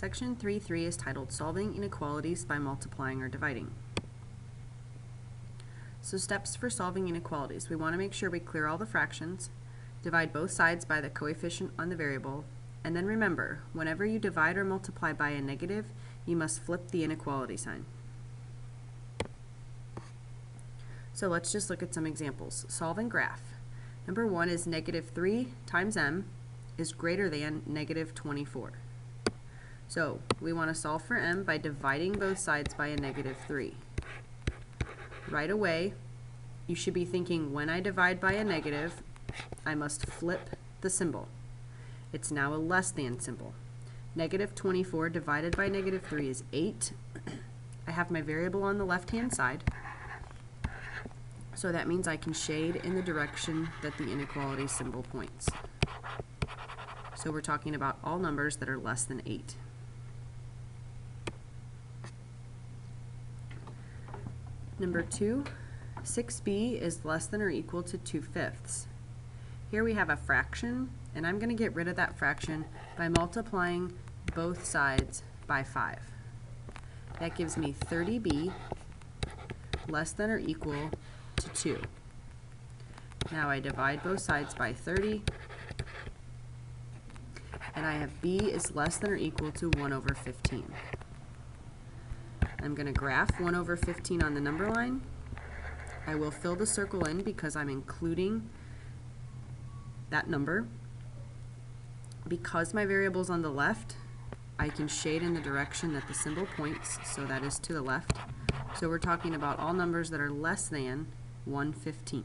Section 3.3 is titled Solving Inequalities by Multiplying or Dividing. So steps for solving inequalities. We want to make sure we clear all the fractions, divide both sides by the coefficient on the variable, and then remember, whenever you divide or multiply by a negative, you must flip the inequality sign. So let's just look at some examples. Solve and graph. Number 1 is negative 3 times m is greater than negative 24. So we want to solve for m by dividing both sides by a negative 3. Right away, you should be thinking, when I divide by a negative, I must flip the symbol. It's now a less than symbol. Negative 24 divided by negative 3 is 8. I have my variable on the left-hand side, so that means I can shade in the direction that the inequality symbol points. So we're talking about all numbers that are less than 8. Number 2, 6b is less than or equal to 2/5. Here we have a fraction, and I'm going to get rid of that fraction by multiplying both sides by 5. That gives me 30b less than or equal to 2. Now I divide both sides by 30, and I have b is less than or equal to 1 over 15. I'm going to graph 1 over 15 on the number line. I will fill the circle in because I'm including that number. Because my variable is on the left, I can shade in the direction that the symbol points, so that is to the left. So we're talking about all numbers that are less than 1/15.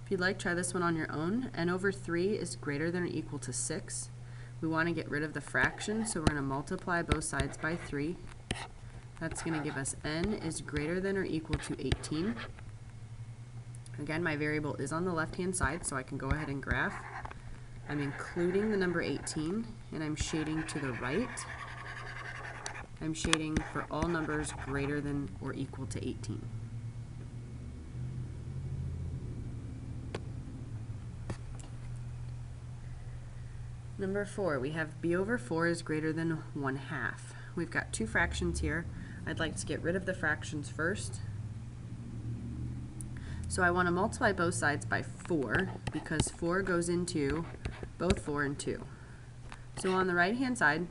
If you'd like, try this one on your own. N over 3 is greater than or equal to 6. We want to get rid of the fraction, so we're going to multiply both sides by 3. That's going to give us n is greater than or equal to 18. Again, my variable is on the left-hand side, so I can go ahead and graph. I'm including the number 18, and I'm shading to the right. I'm shading for all numbers greater than or equal to 18. Number 4, we have b over 4 is greater than 1/2. We've got two fractions here. I'd like to get rid of the fractions first. So I want to multiply both sides by 4 because 4 goes into both 4 and 2. So on the right-hand side,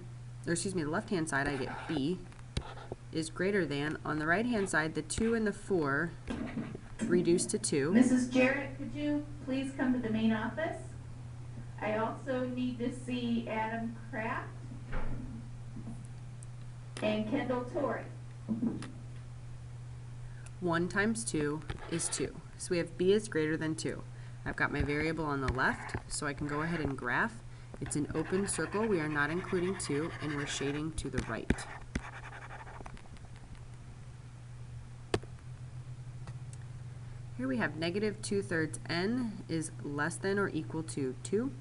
or excuse me, the left-hand side, I get b is greater than, on the right-hand side, the 2 and the 4 reduce to 2. Mrs. Jarrett, could you please come to the main office? I also need to see Adam Kraft and Kendall Torrey. 1 times 2 is 2. So we have b is greater than 2. I've got my variable on the left, so I can go ahead and graph. It's an open circle. We are not including 2, and we're shading to the right. Here we have negative 2/3 n is less than or equal to 2.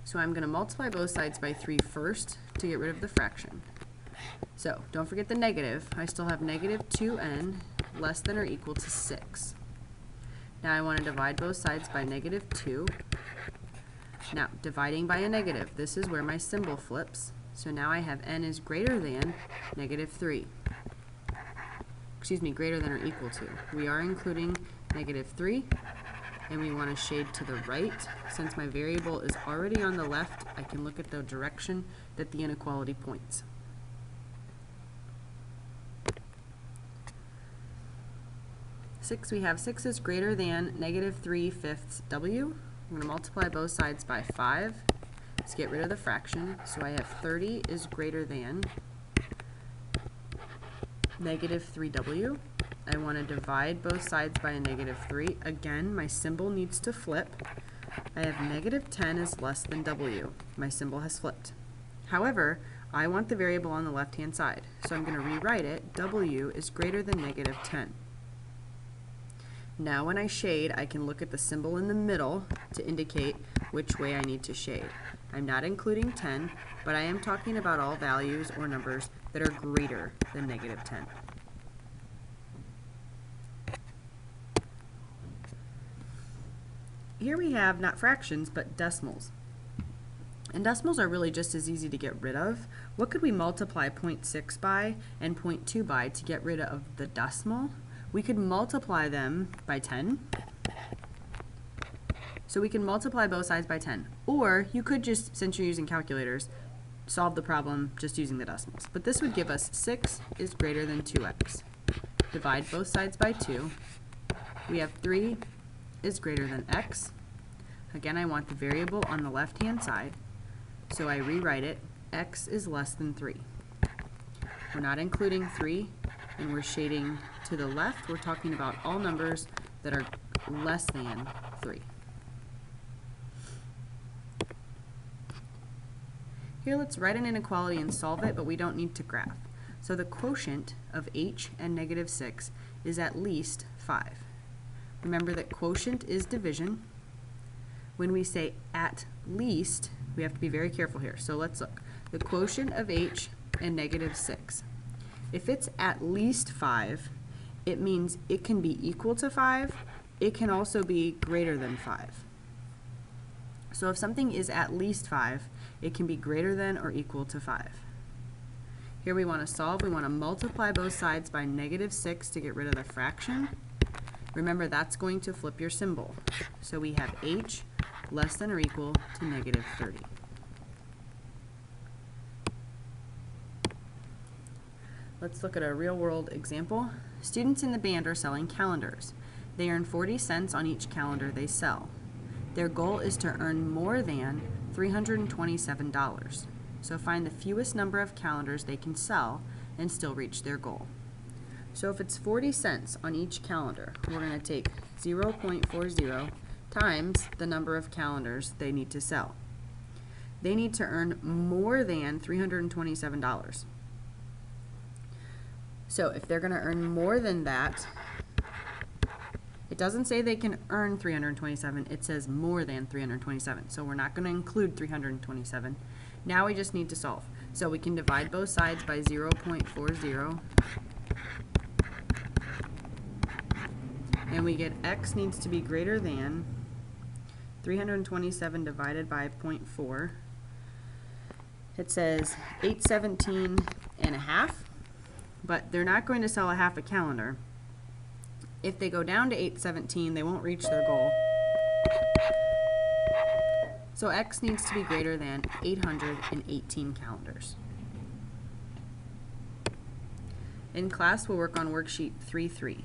So I'm going to multiply both sides by 3 first to get rid of the fraction. So don't forget the negative. I still have negative 2n less than or equal to 6. Now I want to divide both sides by negative 2. Now, dividing by a negative, this is where my symbol flips. So now I have n is greater than negative 3. Excuse me, greater than or equal to. We are including negative 3, and we want to shade to the right. Since my variable is already on the left, I can look at the direction that the inequality points. We have 6 is greater than negative 3/5 w. I'm going to multiply both sides by 5 to get rid of the fraction. So I have 30 is greater than negative 3w. I want to divide both sides by a negative 3. Again, my symbol needs to flip. I have negative 10 is less than w. My symbol has flipped. However, I want the variable on the left-hand side, so I'm going to rewrite it. W is greater than negative 10. Now when I shade, I can look at the symbol in the middle to indicate which way I need to shade. I'm not including 10, but I am talking about all values or numbers that are greater than negative 10. here we have not fractions, but decimals. And decimals are really just as easy to get rid of. What could we multiply 0.6 by and 0.2 by to get rid of the decimal? We could multiply them by 10. So we can multiply both sides by 10. Or you could just, since you're using calculators, solve the problem just using the decimals. But this would give us 6 is greater than 2x. Divide both sides by 2. We have 3 is greater than x. Again, I want the variable on the left-hand side, so I rewrite it. X is less than 3. We're not including 3, and we're shading to the left. We're talking about all numbers that are less than 3. Here, let's write an inequality and solve it, but we don't need to graph. So the quotient of h and negative 6 is at least 5. Remember that quotient is division. When we say at least, we have to be very careful here. So let's look. The quotient of h and negative 6. If it's at least 5, it means it can be equal to 5. It can also be greater than 5. So if something is at least 5, it can be greater than or equal to 5. Here we want to solve. We want to multiply both sides by negative 6 to get rid of the fraction. Remember, that's going to flip your symbol. So we have h less than or equal to negative 30. Let's look at a real-world example. Students in the band are selling calendars. They earn 40 cents on each calendar they sell. Their goal is to earn more than $327. So find the fewest number of calendars they can sell and still reach their goal. So if it's 40 cents on each calendar, we're going to take 0.40 times the number of calendars they need to sell. They need to earn more than $327. So if they're going to earn more than that, it doesn't say they can earn 327, it says more than 327. So we're not going to include 327. Now we just need to solve. So we can divide both sides by 0.40. And we get x needs to be greater than 327 divided by 0.4. It says 817 and a half, but they're not going to sell a half a calendar. If they go down to 817, they won't reach their goal. So x needs to be greater than 818 calendars. In class, we'll work on worksheet 3.3.